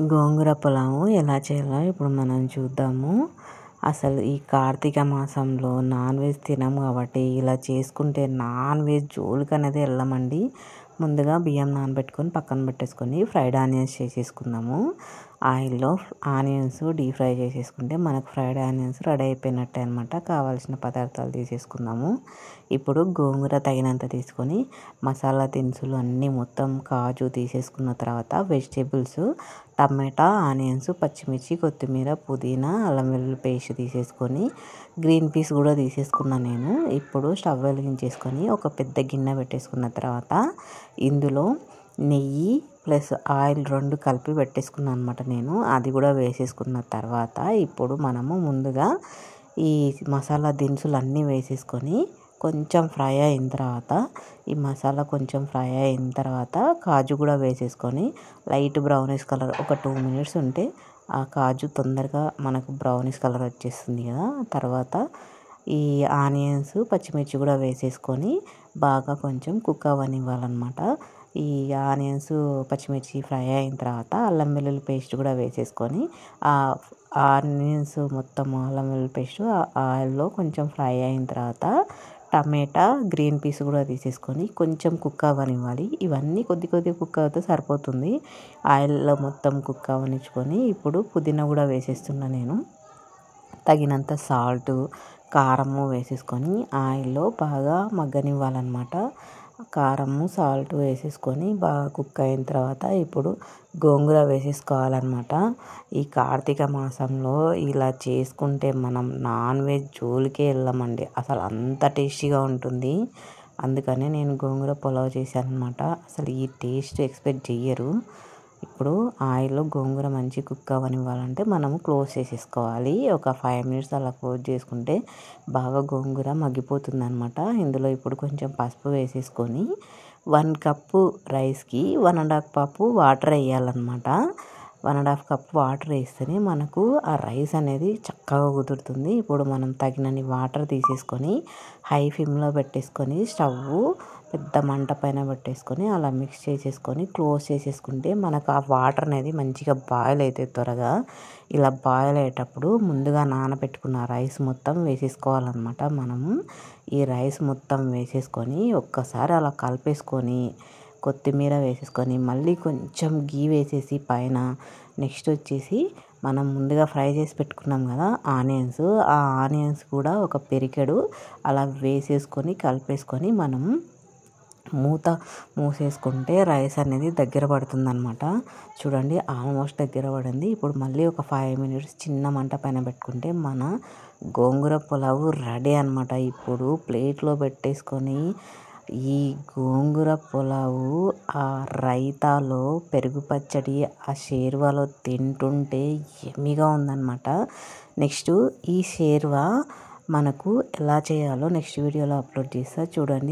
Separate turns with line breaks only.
గోంగూర పులావు ఎలా చేయాలో ఇప్పుడు మనం చూద్దాము. అసలు ఈ కార్తీక మాసంలో నాన్ వెజ్ తినము కాబట్టి ఇలా చేసుకుంటే నాన్ వెజ్ జోలికి అనేది వెళ్ళమండి. ముందుగా బియ్యం నానబెట్టుకొని పక్కన పెట్టేసుకొని ఫ్రైడ్ ఆనియన్స్ చేసేసుకుందాము. ఆయిల్లో ఆనియన్స్ డీప్ ఫ్రై చేసేసుకుంటే మనకు ఫ్రైడ్ ఆనియన్స్ రెడీ అయిపోయినట్టే అనమాట. కావాల్సిన పదార్థాలు తీసేసుకుందాము. ఇప్పుడు గోంగూర తగినంత తీసుకొని మసాలా దినుసులు అన్నీ మొత్తం కాజు తీసేసుకున్న తర్వాత వెజిటేబుల్స్ టమాటా, ఆనియన్స్, పచ్చిమిర్చి, కొత్తిమీర, పుదీనా, అల్లం వెల్లుల్లి పేస్ట్ తీసేసుకొని గ్రీన్ పీస్ కూడా తీసేసుకున్నాను నేను. ఇప్పుడు స్టవ్ వెలిగించేసుకొని ఒక పెద్ద గిన్నె పెట్టేసుకున్న తర్వాత ఇందులో నెయ్యి ప్లస్ ఆయిల్ రెండు కలిపి పెట్టేసుకున్నాను అనమాట నేను. అది కూడా వేసేసుకున్న తర్వాత ఇప్పుడు మనము ముందుగా ఈ మసాలా దినుసులు అన్నీ వేసేసుకొని కొంచెం ఫ్రై అయిన తర్వాత ఈ మసాలా కొంచెం ఫ్రై అయిన తర్వాత కాజు కూడా వేసేసుకొని లైట్ బ్రౌనిష్ కలర్ ఒక 2 మినిట్స్ ఉంటే ఆ కాజు తొందరగా మనకు బ్రౌనిష్ కలర్ వచ్చేస్తుంది కదా. తర్వాత ఈ ఆనియన్స్, పచ్చిమిర్చి కూడా వేసేసుకొని బాగా కొంచెం కుక్ అవ్వనివ్వాలన్నమాట. ఈ ఆనియన్స్, పచ్చిమిర్చి ఫ్రై అయిన తర్వాత అల్లం వెల్లుల్లి పేస్ట్ కూడా వేసేసుకొని ఆ ఆనియన్స్ మొత్తం అల్లం వెల్లుల్లి పేస్ట్ ఆయిల్లో కొంచెం ఫ్రై అయిన తర్వాత టమాటా, గ్రీన్ పీస్ కూడా తీసేసుకొని కొంచెం కుక్ అవ్వనివ్వాలి. ఇవన్నీ కొద్ది కొద్ది కుక్ అవుతే సరిపోతుంది. ఆయిల్లో మొత్తం కుక్ అవ్వనిచ్చుకొని ఇప్పుడు పుదీనా కూడా వేసేస్తున్నా నేను. తగినంత సాల్టు, కారము వేసేసుకొని ఆయిల్లో బాగా మగ్గనివ్వాలన్నమాట. కారము, సాల్ట్ వేసేసుకొని బాగా కుక్ అయిన తర్వాత ఇప్పుడు గోంగూర వేసేసుకోవాలన్నమాట. ఈ కార్తీక మాసంలో ఇలా చేసుకుంటే మనం నాన్ వెజ్ జోలికే వెళ్ళమండి. అసలు అంత టేస్టీగా ఉంటుంది. అందుకనే నేను గోంగూర పులావ్ చేశాను అనమాట. అసలు ఈ టేస్ట్ ఎక్స్పెక్ట్ చెయ్యరు. ఇప్పుడు ఆయిల్లో గోంగూర మంచి కుక్ అవ్వనివ్వాలంటే మనము క్లోజ్ చేసేసుకోవాలి. ఒక 5 మినిట్స్ అలా క్లోజ్ చేసుకుంటే బాగా గోంగూర మగ్గిపోతుంది అనమాట. ఇందులో ఇప్పుడు కొంచెం పసుపు వేసేసుకొని 1 కప్పు రైస్కి 1.5 కప్పు వాటర్ వేయాలన్నమాట. 1.5 కప్పు వాటర్ వేస్తేనే మనకు ఆ రైస్ అనేది చక్కగా కుదురుతుంది. ఇప్పుడు మనం తగినన్ని వాటర్ తీసేసుకొని హై ఫ్లేమ్లో పెట్టేసుకొని స్టవ్ పెద్ద మంట పైన పెట్టేసుకొని అలా మిక్స్ చేసేసుకొని క్లోజ్ చేసేసుకుంటే మనకు ఆ వాటర్ అనేది మంచిగా బాయిల్ అవుతుంది త్వరగా. ఇలా బాయిల్ అయ్యేటప్పుడు ముందుగా నానబెట్టుకున్న రైస్ మొత్తం వేసేసుకోవాలన్నమాట. మనము ఈ రైస్ మొత్తం వేసేసుకొని ఒక్కసారి అలా కలిపేసుకొని కొత్తిమీర వేసేసుకొని మళ్ళీ కొంచెం గీ వేసేసి పైన నెక్స్ట్ వచ్చేసి మనం ముందుగా ఫ్రై చేసి పెట్టుకున్నాం కదా ఆనియన్స్, ఆ ఆనియన్స్ కూడా ఒక పెరికెడు అలా వేసేసుకొని కలిపేసుకొని మనం మూసేసుకుంటే రైస్ అనేది దగ్గర పడుతుందన్నమాట. చూడండి ఆల్మోస్ట్ దగ్గర పడింది. ఇప్పుడు మళ్ళీ ఒక 5 మినిట్స్ చిన్న మంట పైన పెట్టుకుంటే మన గోంగూర పులావు రెడీ అనమాట. ఇప్పుడు ప్లేట్లో పెట్టేసుకొని ఈ గోంగూర పులావు ఆ రైతాలో పెరుగు పచ్చడి ఆ షేర్వాలో తింటుంటే యమ్మీగా ఉందన్నమాట. నెక్స్ట్ ఈ షేర్వా మనకు ఎలా చేయాలో నెక్స్ట్ వీడియోలో అప్లోడ్ చేస్తా చూడండి.